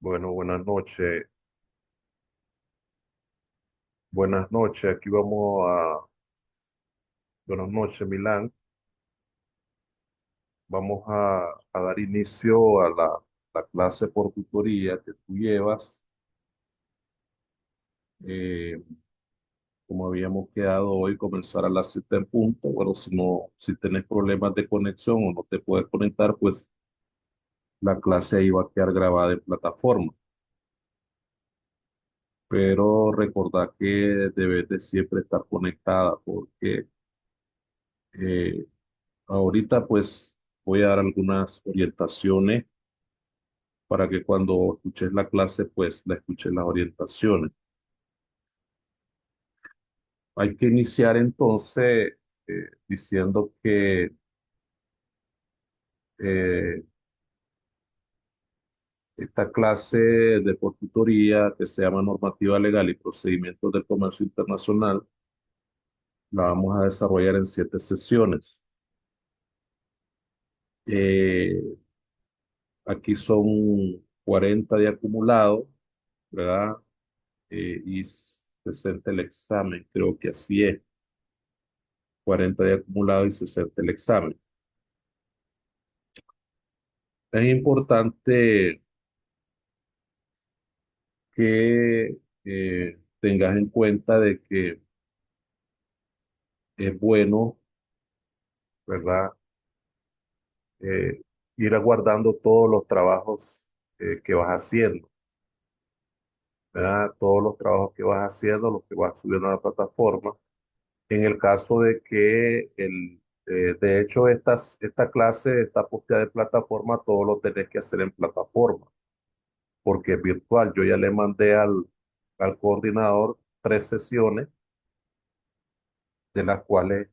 Bueno, buenas noches. Buenas noches. Aquí buenas noches, Milán. Vamos a dar inicio a la clase por tutoría que tú llevas. Eh, Como habíamos quedado hoy, comenzar a las 7 en punto. Bueno, si tenés problemas de conexión o no te puedes conectar, pues la clase ahí va a quedar grabada en plataforma. Pero recordad que debes de siempre estar conectada porque eh, ahorita pues voy a dar algunas orientaciones para que cuando escuches la clase pues la escuches las orientaciones. Hay que iniciar entonces diciendo que eh, esta clase de por tutoría que se llama Normativa Legal y Procedimientos del Comercio Internacional la vamos a desarrollar en 7 sesiones. Eh, Aquí son 40 de acumulado, ¿verdad? Y 60 el examen, creo que así es. 40 de acumulado y 60 el examen. Es importante que tengas en cuenta de que es bueno, ¿verdad? Eh, Ir aguardando todos los trabajos que vas haciendo, ¿verdad? Todos los trabajos que vas haciendo, los que vas subiendo a la plataforma. En el caso de que de hecho, esta clase está posteada en plataforma, todo lo tenés que hacer en plataforma, porque es virtual. Yo ya le mandé al coordinador 3 sesiones, de las cuales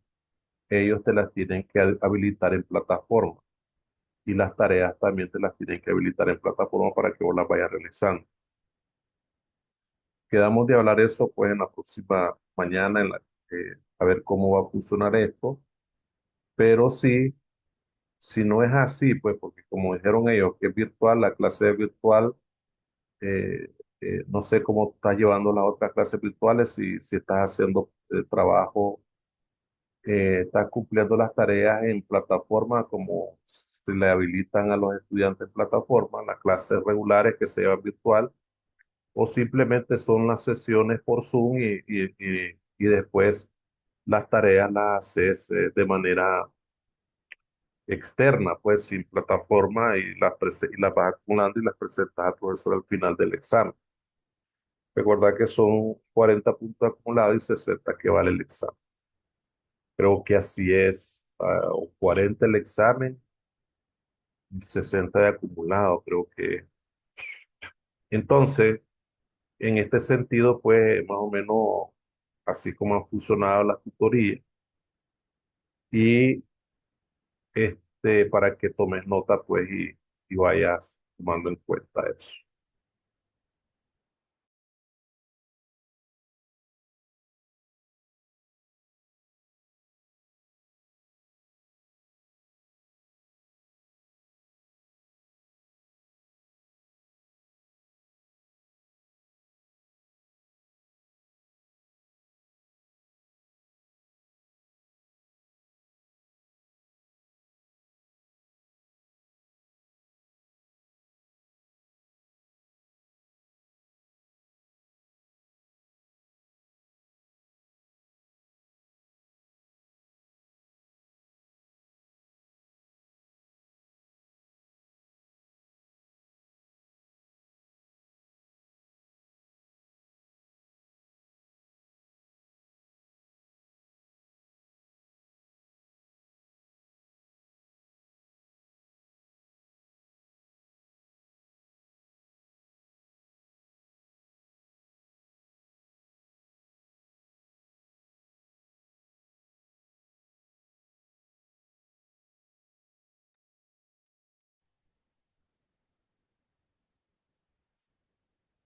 ellos te las tienen que habilitar en plataforma. Y las tareas también te las tienen que habilitar en plataforma para que vos las vayas realizando. Quedamos de hablar eso pues en la próxima mañana, a ver cómo va a funcionar esto. Pero sí, si no es así, pues porque como dijeron ellos que es virtual, la clase es virtual, eh, no sé cómo estás llevando las otras clases virtuales, si estás haciendo trabajo, estás cumpliendo las tareas en plataforma como se le habilitan a los estudiantes en plataforma, las clases regulares que se llevan virtual, o simplemente son las sesiones por Zoom y después las tareas las haces de manera externa, pues sin plataforma y las vas acumulando y las presentas al profesor al final del examen. Recuerda que son 40 puntos acumulados y 60 que vale el examen. Creo que así es, o 40 el examen y 60 de acumulado, creo que. Entonces, en este sentido, pues más o menos así como han funcionado las tutorías y para que tomes nota, pues, y vayas tomando en cuenta eso.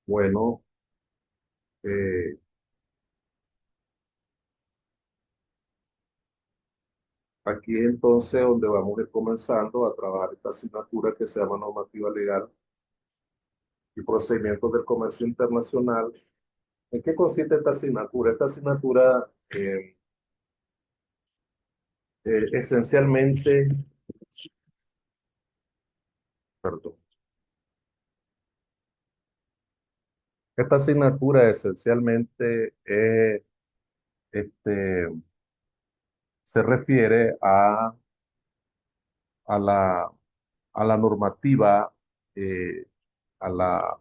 Bueno, eh, aquí es entonces donde vamos a ir comenzando a trabajar esta asignatura que se llama normativa legal y procedimientos del comercio internacional. ¿En qué consiste esta asignatura? Esta asignatura esencialmente, perdón, esta asignatura esencialmente este, se refiere a la, a la normativa, eh, a la,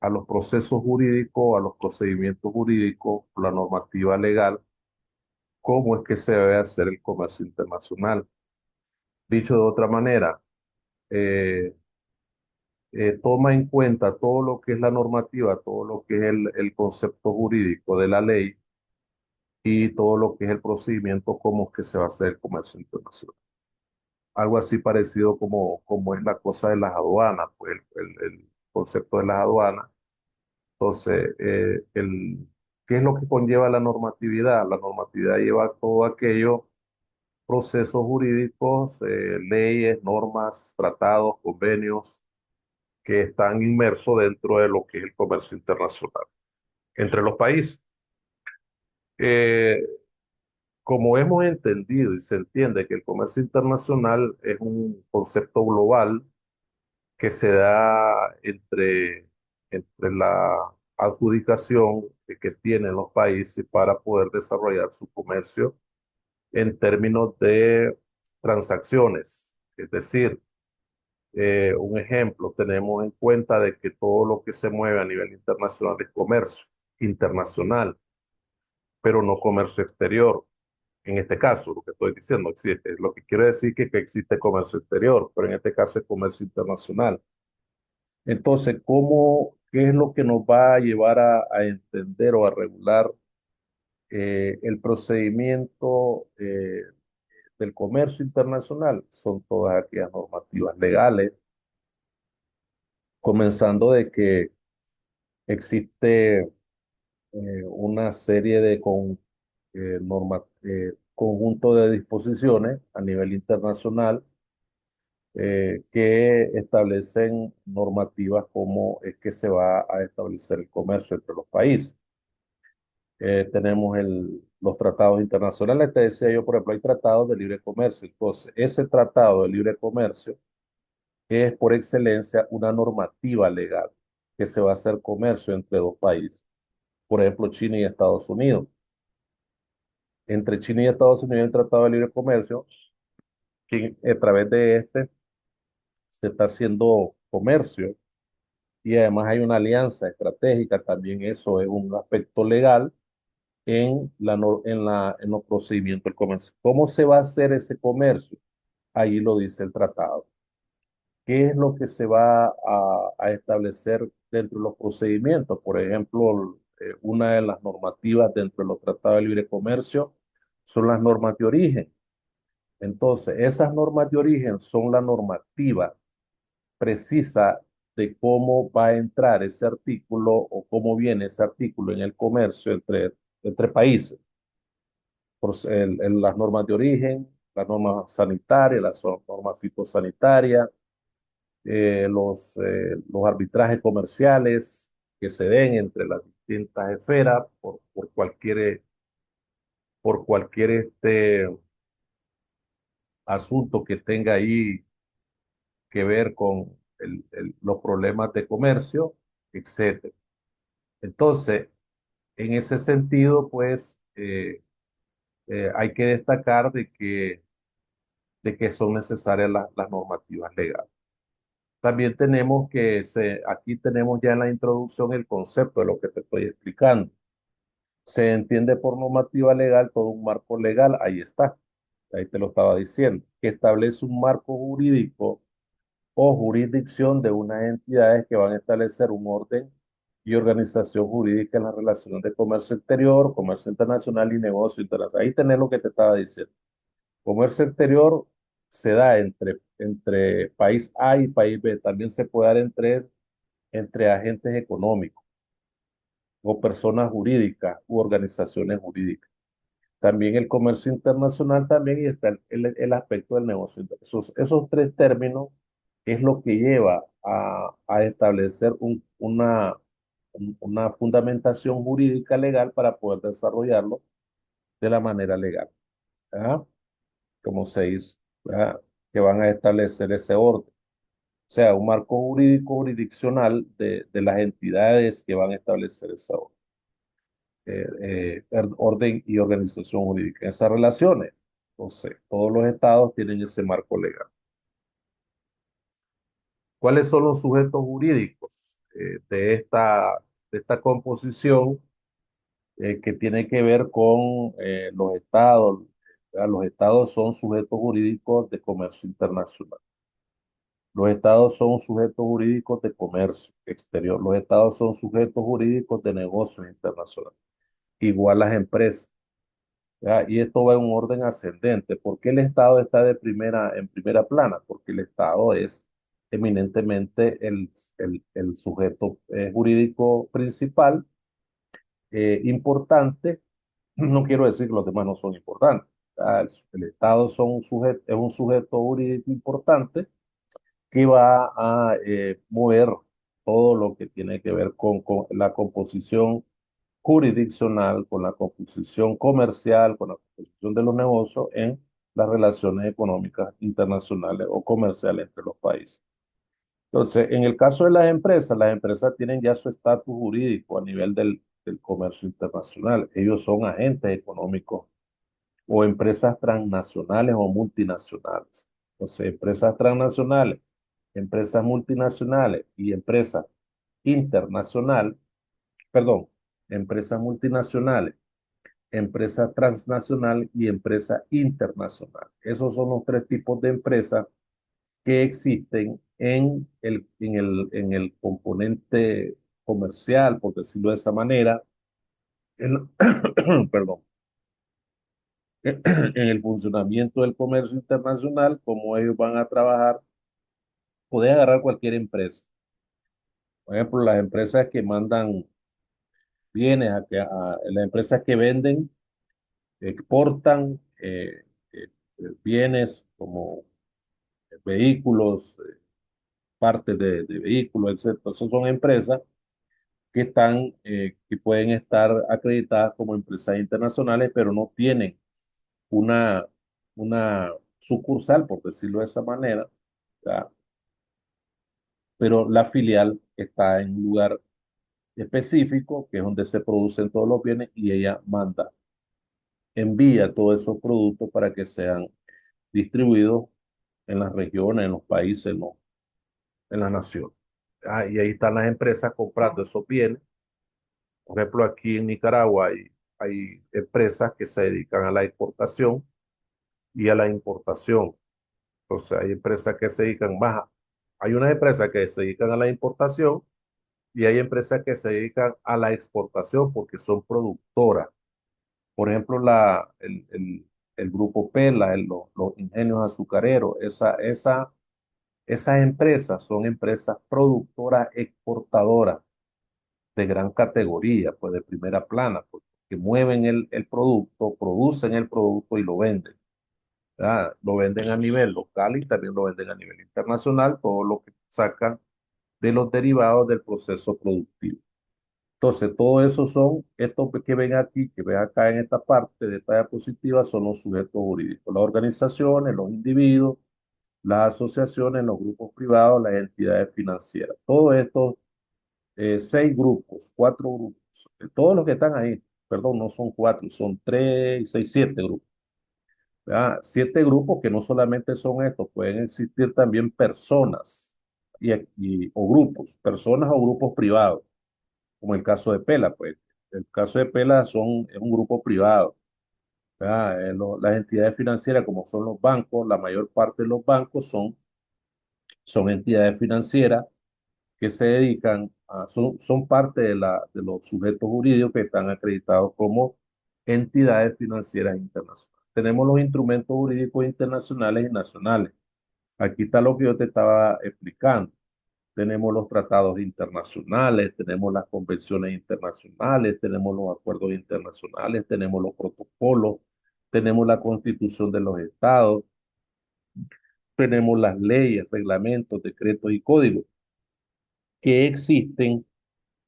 a los procesos jurídicos, a los procedimientos jurídicos, la normativa legal, cómo es que se debe hacer el comercio internacional. Dicho de otra manera, eh, toma en cuenta todo lo que es la normativa, todo lo que es el concepto jurídico de la ley y todo lo que es el procedimiento, cómo es que se va a hacer el comercio internacional. Algo así parecido como es la cosa de las aduanas, pues el concepto de las aduanas. Entonces, ¿qué es lo que conlleva la normatividad? La normatividad lleva todo aquello, procesos jurídicos, leyes, normas, tratados, convenios que están inmersos dentro de lo que es el comercio internacional entre los países. Eh, Como hemos entendido y se entiende que el comercio internacional es un concepto global que se da entre la adjudicación que tienen los países para poder desarrollar su comercio en términos de transacciones. Es decir, un ejemplo, tenemos en cuenta de que todo lo que se mueve a nivel internacional es comercio internacional, pero no comercio exterior. En este caso, lo que estoy diciendo existe, lo que quiere decir que existe comercio exterior, pero en este caso es comercio internacional. Entonces, qué es lo que nos va a llevar a entender o a regular el procedimiento del comercio internacional? Son todas aquellas normativas legales, comenzando de que existe una serie de conjunto de disposiciones a nivel internacional que establecen normativas como es que se va a establecer el comercio entre los países. Tenemos los tratados internacionales, te decía yo, por ejemplo, hay tratados de libre comercio. Entonces, ese tratado de libre comercio es por excelencia una normativa legal que se va a hacer comercio entre dos países. Por ejemplo, China y Estados Unidos. Entre China y Estados Unidos hay un tratado de libre comercio que a través de este se está haciendo comercio y además hay una alianza estratégica, también eso es un aspecto legal en los procedimientos del comercio. ¿Cómo se va a hacer ese comercio? Ahí lo dice el tratado. ¿Qué es lo que se va a establecer dentro de los procedimientos? Por ejemplo, una de las normativas dentro de los tratados de libre comercio son las normas de origen. Entonces, esas normas de origen son la normativa precisa de cómo va a entrar ese artículo o cómo viene ese artículo en el comercio entre países. Las normas de origen, las normas sanitarias, las normas fitosanitarias, los arbitrajes comerciales que se den entre las distintas esferas por cualquier asunto que tenga ahí que ver con los problemas de comercio, etcétera. Entonces, en ese sentido, pues, hay que destacar de que son necesarias las normativas legales. También tenemos aquí tenemos ya en la introducción el concepto de lo que te estoy explicando. Se entiende por normativa legal todo un marco legal, ahí está, ahí te lo estaba diciendo, que establece un marco jurídico o jurisdicción de unas entidades que van a establecer un orden y organización jurídica en las relaciones de comercio exterior, comercio internacional y negocio internacional. Ahí tenés lo que te estaba diciendo. Comercio exterior se da entre país A y país B. También se puede dar entre agentes económicos o personas jurídicas u organizaciones jurídicas. También el comercio internacional también y está el aspecto del negocio. Esos tres términos es lo que lleva a establecer una fundamentación jurídica legal para poder desarrollarlo de la manera legal, ¿verdad? Como se dice, ¿verdad? Que van a establecer ese orden. O sea, un marco jurídico jurisdiccional de las entidades que van a establecer esa orden, orden y organización jurídica. Esas relaciones, entonces, todos los estados tienen ese marco legal. ¿Cuáles son los sujetos jurídicos de esta composición que tiene que ver con los estados? ¿Verdad? Los estados son sujetos jurídicos de comercio internacional. Los estados son sujetos jurídicos de comercio exterior. Los estados son sujetos jurídicos de negocios internacionales. Igual las empresas. ¿Ya? Y esto va en un orden ascendente. ¿Por qué el estado está en primera plana? Porque el estado es eminentemente el sujeto jurídico principal, importante. No quiero decir que los demás no son importantes. El estado es un sujeto jurídico importante que va a mover todo lo que tiene que ver con la composición jurisdiccional, con la composición comercial, con la composición de los negocios en las relaciones económicas internacionales o comerciales entre los países. Entonces, en el caso de las empresas tienen ya su estatus jurídico a nivel del comercio internacional. Ellos son agentes económicos o empresas transnacionales o multinacionales. Entonces, empresas transnacionales, empresas multinacionales y empresas internacionales, perdón, empresas multinacionales, empresas transnacionales y empresas internacionales. Esos son los tres tipos de empresas que existen en el componente comercial, por decirlo de esa manera, en, perdón, en el funcionamiento del comercio internacional, como ellos van a trabajar. Podés agarrar cualquier empresa. Por ejemplo, las empresas que mandan bienes, las empresas que venden, exportan bienes como vehículos, partes de vehículos, etcétera. Entonces son empresas que pueden estar acreditadas como empresas internacionales, pero no tienen una, una sucursal, por decirlo de esa manera, ¿ya? Pero la filial está en un lugar específico, que es donde se producen todos los bienes, y ella envía todos esos productos para que sean distribuidos en las regiones, en los países, en las naciones. Y ahí están las empresas comprando esos bienes. Por ejemplo, aquí en Nicaragua hay empresas que se dedican a la exportación y a la importación. Entonces, hay empresas que se dedican más. Hay unas empresas que se dedican a la importación y hay empresas que se dedican a la exportación porque son productoras. Por ejemplo, el grupo Pela, los ingenios azucareros, esas empresas son empresas productoras exportadoras de gran categoría, pues de primera plana, pues, que mueven el producto, producen el producto y lo venden. ¿Verdad? Lo venden a nivel local y también lo venden a nivel internacional, todo lo que sacan de los derivados del proceso productivo. Entonces, todo eso son, estos que ven aquí, que ven acá en esta parte de talla positiva, son los sujetos jurídicos, las organizaciones, los individuos, las asociaciones, los grupos privados, las entidades financieras. Todos estos seis grupos, cuatro grupos, todos los que están ahí, perdón, no son cuatro, son tres, seis, siete grupos. ¿Verdad? Siete grupos que no solamente son estos, pueden existir también personas o grupos, personas o grupos privados, como el caso de Pela, pues. El caso de Pela es un grupo privado. ¿Verdad? Las entidades financieras, como son los bancos, la mayor parte de los bancos son entidades financieras que se dedican son parte de los sujetos jurídicos que están acreditados como entidades financieras internacionales. Tenemos los instrumentos jurídicos internacionales y nacionales. Aquí está lo que yo te estaba explicando. Tenemos los tratados internacionales, tenemos las convenciones internacionales, tenemos los acuerdos internacionales, tenemos los protocolos, tenemos la constitución de los estados, tenemos las leyes, reglamentos, decretos y códigos. que existen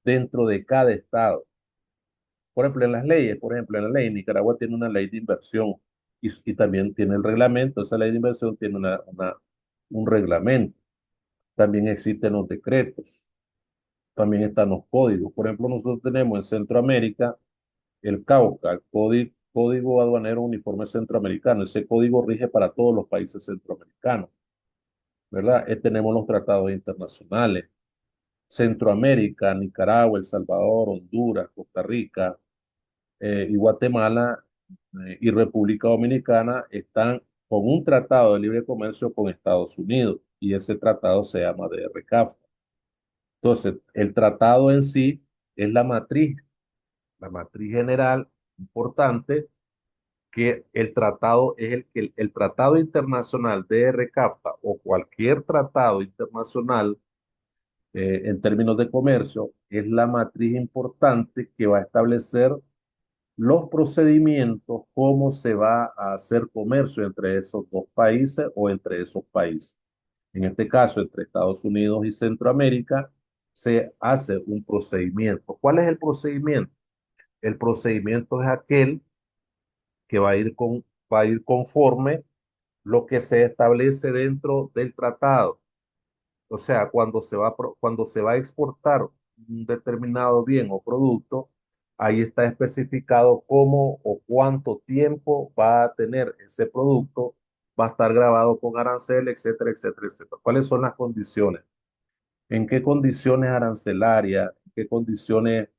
dentro de cada estado. Por ejemplo, en las leyes, por ejemplo, en la ley, Nicaragua tiene una ley de inversión y también tiene el reglamento. Esa ley de inversión tiene un reglamento. También existen los decretos, también están los códigos. Por ejemplo, nosotros tenemos en Centroamérica el CAUCA, el Código Aduanero Uniforme Centroamericano. Ese código rige para todos los países centroamericanos, ¿verdad? Tenemos los tratados internacionales. Centroamérica, Nicaragua, El Salvador, Honduras, Costa Rica y Guatemala y República Dominicana están con un tratado de libre comercio con Estados Unidos y ese tratado se llama DRCAFTA. Entonces, el tratado en sí es la matriz general importante que el tratado es el tratado internacional DRCAFTA o cualquier tratado internacional en términos de comercio es la matriz importante que va a establecer los procedimientos, cómo se va a hacer comercio entre esos dos países o entre esos países. En este caso, entre Estados Unidos y Centroamérica, se hace un procedimiento. ¿Cuál es el procedimiento? El procedimiento es aquel que va a ir conforme lo que se establece dentro del tratado. O sea, cuando se va a exportar un determinado bien o producto, ahí está especificado cómo o cuánto tiempo va a tener ese producto, va a estar grabado con arancel, etcétera, etcétera, etcétera. ¿Cuáles son las condiciones? ¿En qué condiciones arancelarias? ¿En qué condiciones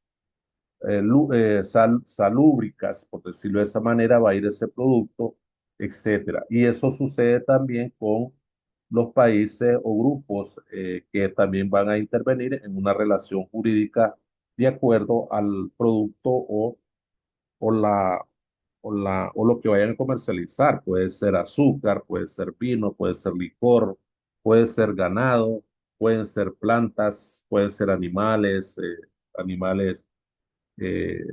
salúbricas, por decirlo de esa manera, va a ir ese producto, etcétera? Y eso sucede también con los países o grupos que también van a intervenir en una relación jurídica de acuerdo al producto o, la, o lo que vayan a comercializar. Puede ser azúcar, puede ser vino, puede ser licor, puede ser ganado, pueden ser plantas, pueden ser animales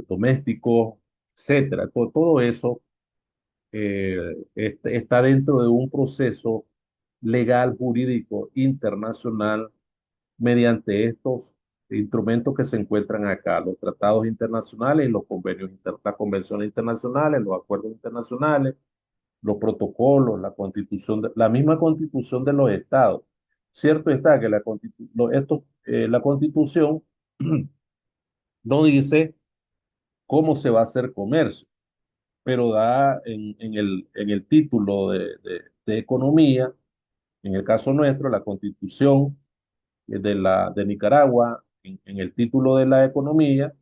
domésticos, etcétera. Todo eso está dentro de un proceso legal, jurídico, internacional, mediante estos instrumentos que se encuentran acá, los tratados internacionales y los convenios, las convenciones internacionales, los acuerdos internacionales, los protocolos, la misma constitución de los estados. Cierto está que la constitución no dice cómo se va a hacer comercio, pero da en el título de economía, en el caso nuestro, la constitución de Nicaragua, en el título de la economía,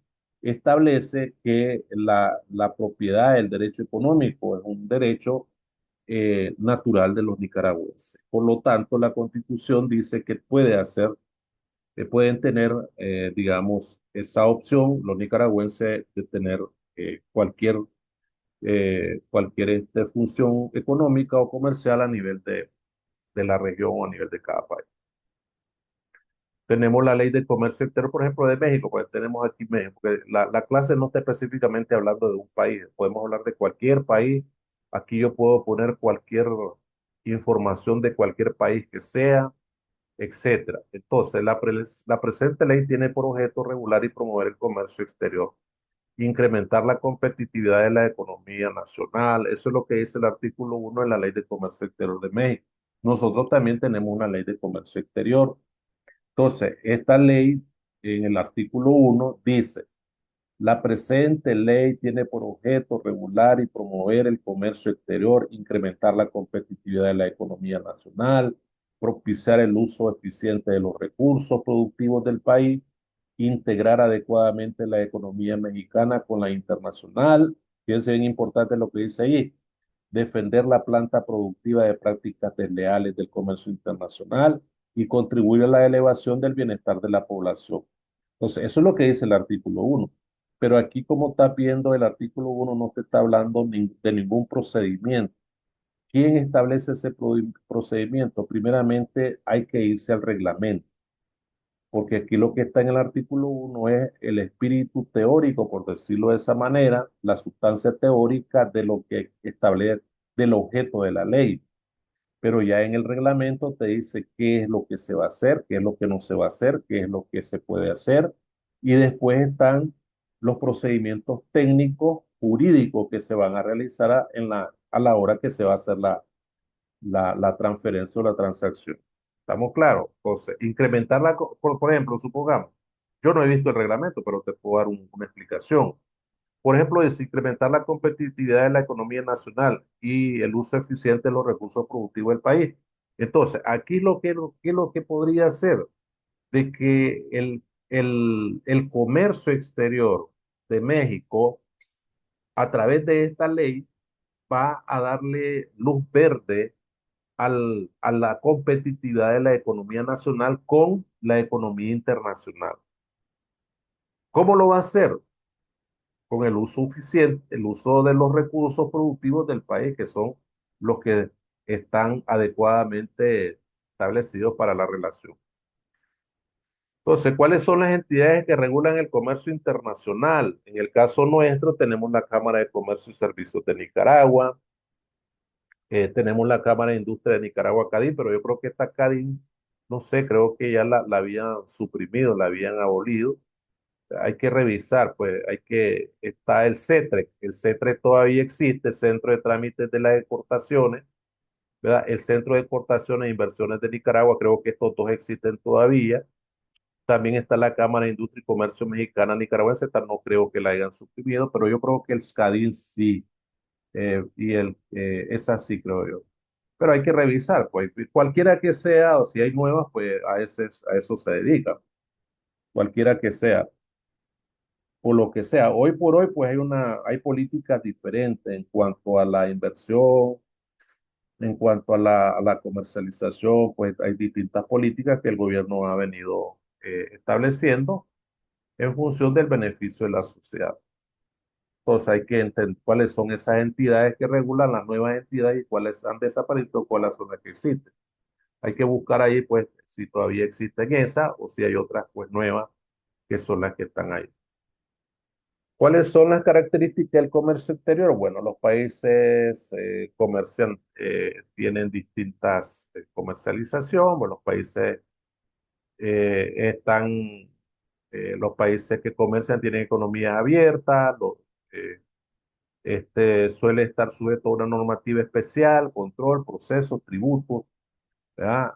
establece que la propiedad, el derecho económico, es un derecho natural de los nicaragüenses. Por lo tanto, la constitución dice que pueden tener, digamos, esa opción los nicaragüenses de tener cualquier función económica o comercial a nivel de la región o a nivel de cada país. Tenemos la ley de comercio exterior, por ejemplo, de México, pues tenemos aquí México, que la clase no está específicamente hablando de un país, podemos hablar de cualquier país. Aquí yo puedo poner cualquier información de cualquier país que sea, etcétera. Entonces, la presente ley tiene por objeto regular y promover el comercio exterior, incrementar la competitividad de la economía nacional. Eso es lo que dice el artículo 1 de la Ley de Comercio Exterior de México. Nosotros también tenemos una ley de comercio exterior. Entonces, esta ley en el artículo 1 dice, la presente ley tiene por objeto regular y promover el comercio exterior, incrementar la competitividad de la economía nacional, propiciar el uso eficiente de los recursos productivos del país, integrar adecuadamente la economía mexicana con la internacional. Fíjense bien importante lo que dice ahí, defender la planta productiva de prácticas desleales del comercio internacional y contribuir a la elevación del bienestar de la población. Entonces, eso es lo que dice el artículo 1. Pero aquí, como estás viendo, el artículo 1 no te está hablando de ningún procedimiento. ¿Quién establece ese procedimiento? Primeramente, hay que irse al reglamento, porque aquí lo que está en el artículo 1 es el espíritu teórico, por decirlo de esa manera, la sustancia teórica de lo que establece del objeto de la ley. pero ya en el reglamento te dice qué es lo que se va a hacer, qué es lo que no se va a hacer, qué es lo que se puede hacer, y después están los procedimientos técnicos, jurídicos que se van a realizar a la hora que se va a hacer la transferencia o la transacción. ¿Estamos claros? Entonces, incrementar por ejemplo, supongamos, yo no he visto el reglamento, pero te puedo dar una explicación. Por ejemplo, es incrementar la competitividad de la economía nacional y el uso eficiente de los recursos productivos del país. Entonces, aquí ¿qué es lo que podría ser? De que el comercio exterior de México, a través de esta ley, va a darle luz verde a la competitividad de la economía nacional con la economía internacional. ¿Cómo lo va a hacer? Con el uso eficiente, el uso de los recursos productivos del país, que son los que están adecuadamente establecidos para la relación. Entonces, ¿cuáles son las entidades que regulan el comercio internacional? En el caso nuestro, tenemos la Cámara de Comercio y Servicios de Nicaragua, tenemos la Cámara de Industria de Nicaragua, CADIN, pero yo creo que esta CADIN, no sé, creo que ya la habían suprimido, la habían abolido. Hay que revisar, pues está el CETRE todavía existe, el Centro de Trámites de las Exportaciones, ¿verdad? El Centro de Exportaciones e Inversiones de Nicaragua, creo que estos dos existen todavía. También está la Cámara de Industria y Comercio Mexicana Nicaragüense, esta no creo que la hayan suprimido, pero yo creo que el SCADIN sí, esa sí creo yo. Pero hay que revisar, pues cualquiera que sea, o si hay nuevas, pues a eso se dedica, cualquiera que sea. O lo que sea. Hoy por hoy, pues hay políticas diferentes en cuanto a la inversión, en cuanto a a la comercialización, pues hay distintas políticas que el gobierno ha venido estableciendo en función del beneficio de la sociedad. Entonces hay que entender cuáles son esas entidades que regulan las nuevas entidades y cuáles han desaparecido, cuáles son las que existen. Hay que buscar ahí, pues, si todavía existen esas o si hay otras, pues, nuevas que son las que están ahí. ¿Cuáles son las características del comercio exterior? Bueno, los países comercian, tienen distintas comercialización. Bueno, los países están, los países que comercian tienen economías abiertas. Eh, suele estar sujeto a una normativa especial, control, procesos, tributos, ¿verdad?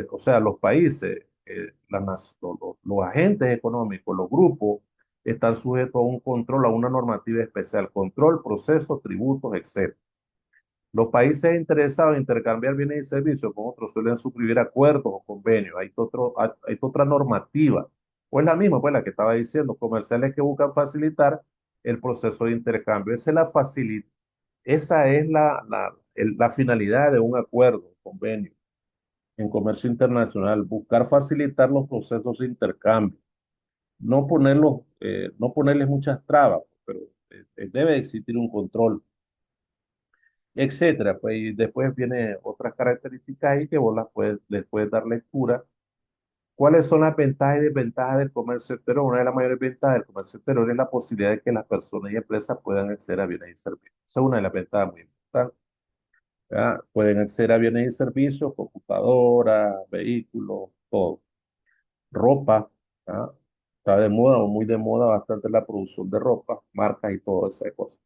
O sea, los países, los agentes económicos, los grupos, están sujetos a un control, a una normativa especial, control, procesos, tributos, etc. Los países interesados en intercambiar bienes y servicios con otros suelen suscribir acuerdos o convenios. Hay otra normativa, pues la misma, pues la que estaba diciendo, comerciales que buscan facilitar el proceso de intercambio. Esa es la finalidad de un acuerdo, un convenio en comercio internacional, buscar facilitar los procesos de intercambio, no ponerles muchas trabas, pero debe existir un control, etcétera. Pues, y después viene otras características ahí que vos les puedes dar lectura. ¿Cuáles son las ventajas y desventajas del comercio exterior? Una de las mayores ventajas del comercio exterior es la posibilidad de que las personas y empresas puedan acceder a bienes y servicios. Esa es una de las ventajas muy importantes. ¿Verdad? Pueden acceder a bienes y servicios, computadoras, vehículos, todo. Ropa, ¿ah? Está de moda o muy de moda bastante la producción de ropa, marcas y todas esas cosas.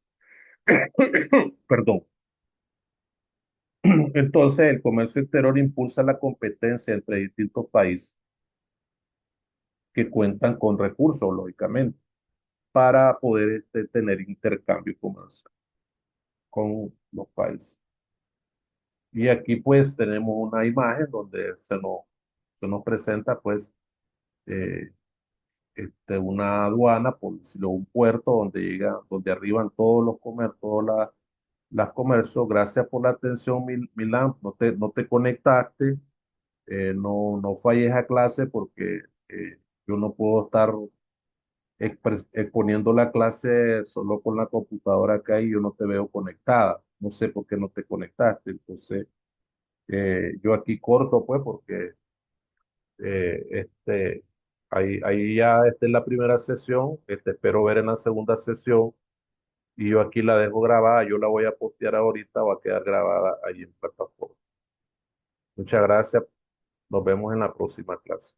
Perdón. Entonces, el comercio exterior impulsa la competencia entre distintos países que cuentan con recursos, lógicamente, para poder tener intercambio comercial con los países. Y aquí pues tenemos una imagen donde se nos presenta pues eh, una aduana, por decirlo, un puerto donde donde arriban todos los comercios, las comercios. Gracias por la atención, Milán. No te conectaste, no falles a clase porque yo no puedo estar exponiendo la clase solo con la computadora acá y yo no te veo conectada. No sé por qué no te conectaste. Entonces, yo aquí corto, pues, porque Eh, este, ahí ya esta es la primera sesión, espero ver en la segunda sesión y yo aquí la dejo grabada, yo la voy a postear ahorita, va a quedar grabada ahí en plataforma. Muchas gracias. Nos vemos en la próxima clase.